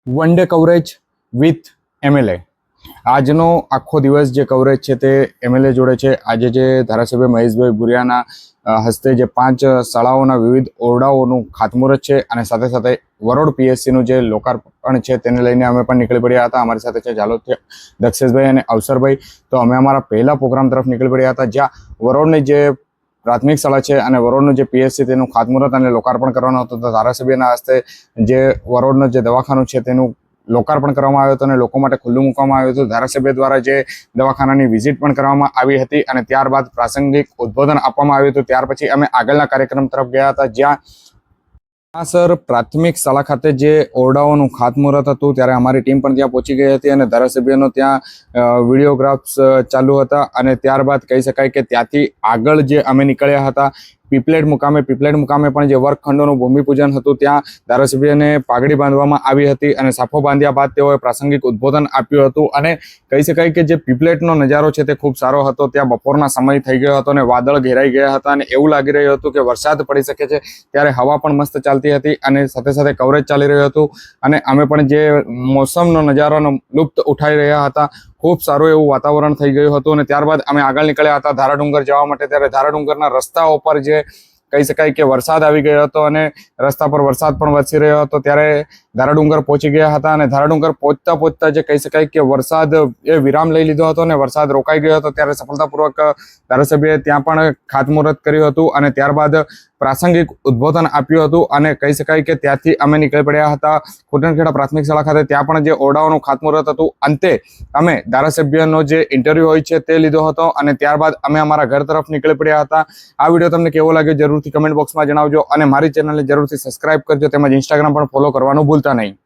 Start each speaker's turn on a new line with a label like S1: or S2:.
S1: One day coverage with MLA. આજનો આખો દિવસ જે કવરેજ છે તે એમએલએ જોડે છે. આજે જે ધારાસભ્ય મહેશભાઈ ભુરિયાના હસ્તે જે 5 શાળાઓના વિવિધ ઓરડાઓનું ખાતમુહૂર્ત છે અને સાથે સાથે વરોડ પીએસસીનું જે લોકાર્પણ છે તેને લઈને અમે પણ નીકળી પડ્યા હતા. અમારી સાથે છે ઝાલોદથી દક્ષેશભાઈ અને અવસરભાઈ. તો અમે અમારા પહેલા પ્રોગ્રામ તરફ નીકળી પડ્યા હતા, જ્યાં વરોડની જે પ્રાથમિક શાળા છે અને વરોડનું જે પીએસસી તેનું ખાતમુહૂર્ત અને લોકાર્પણ કરવાનું હતું. તો ધારાસભ્યના હસ્તે જે વરોડનું જે દવાખાનું છે તેનું લોકાર્પણ કરવામાં આવ્યું હતું અને લોકો માટે ખુલ્લું મૂકવામાં આવ્યું હતું. ધારાસભ્ય દ્વારા જે દવાખાનાની વિઝિટ પણ કરવામાં આવી હતી અને ત્યારબાદ પ્રાસંગિક ઉદ્બોધન આપવામાં આવ્યું હતું. ત્યાર પછી અમે આગળના કાર્યક્રમ તરફ ગયા હતા, જ્યાં સર પ્રાથમિક શાળા ખાતે જે ઓરડાઓનું ખાતમુહૂર્ત હતું ત્યારે અમારી ટીમ પણ ત્યાં પહોંચી ગઈ હતી અને ધારાસભ્યનો ત્યાં વિડીયોગ્રાફ્સ ચાલુ હતા. અને ત્યારબાદ કહી શકાય કે ત્યાંથી આગળ જે અમે નીકળ્યા હતા પીપલેડ મુકામે પણ જે વર્ગખંડોનું ભૂમિપૂજન હતું, ત્યાં ધારાસભ્યને પાઘડી બાંધવામાં આવી હતી અને સાફો બાંધ્યા બાદ તેઓએ પ્રાસંગિક ઉદ્બોધન આપ્યું હતું. અને કહી શકાય કે જે પીપલેટનો નજારો છે તે ખૂબ સારો હતો. ત્યાં બપોરના સમય થઈ ગયો હતો અને વાદળ ઘેરાઈ ગયા હતા અને એવું લાગી રહ્યું હતું કે વરસાદ પડી શકે છે. ત્યારે હવા પણ મસ્ત ચાલતી હતી અને સાથે સાથે કવરેજ ચાલી રહ્યું હતું અને અમે પણ જે મોસમનો નજારાનો લુપ્ત ઉઠાવી રહ્યા હતા. ખૂબ સારું એવું વાતાવરણ થઈ ગયું હતું અને ત્યારબાદ અમે આગળ નીકળ્યા હતા ધારાડુંગર જવા માટે. ત્યારે ધારાડુંગરના રસ્તાઓ પર જે કહી શકાય કે વરસાદ આવી ગયો હતો અને રસ્તા પર વરસાદ પણ વરસી રહ્યો હતો. ત્યારે ધારાડુંગર પહોંચી ગયા હતા અને ધારાડુંગર પહોંચતા જે કહી શકાય કે વરસાદ એ વિરામ લઈ લીધો હતો અને વરસાદ રોકાઈ ગયો હતો. ત્યારે સફળતાપૂર્વક ધારાસભ્યએ ત્યાં પણ ખાતમુહૂર્ત કર્યું હતું અને ત્યારબાદ પ્રાસંગિક ઉદ્બોધન આપ્યું હતું. અને કહી શકાય કે ત્યાંથી અમે નીકળી પડ્યા હતા કોટનખેડા પ્રાથમિક શાળા ખાતે. ત્યાં પણ જે ઓરડાઓનું ખાતમુહૂર્ત હતું, અંતે અમે ધારાસભ્યનો જે ઇન્ટરવ્યૂ હોય છે તે લીધો હતો અને ત્યારબાદ અમે અમારા ઘર તરફ નીકળી પડ્યા હતા. આ વિડીયો તમને કેવો લાગ્યો જરૂરથી કમેન્ટ બોક્સમાં જણાવજો અને મારી ચેનલને જરૂરથી સબસ્ક્રાઇબ કરજો, તેમજ ઇન્સ્ટાગ્રામ પણ ફોલો કરવાનું ભૂલતા નહીં.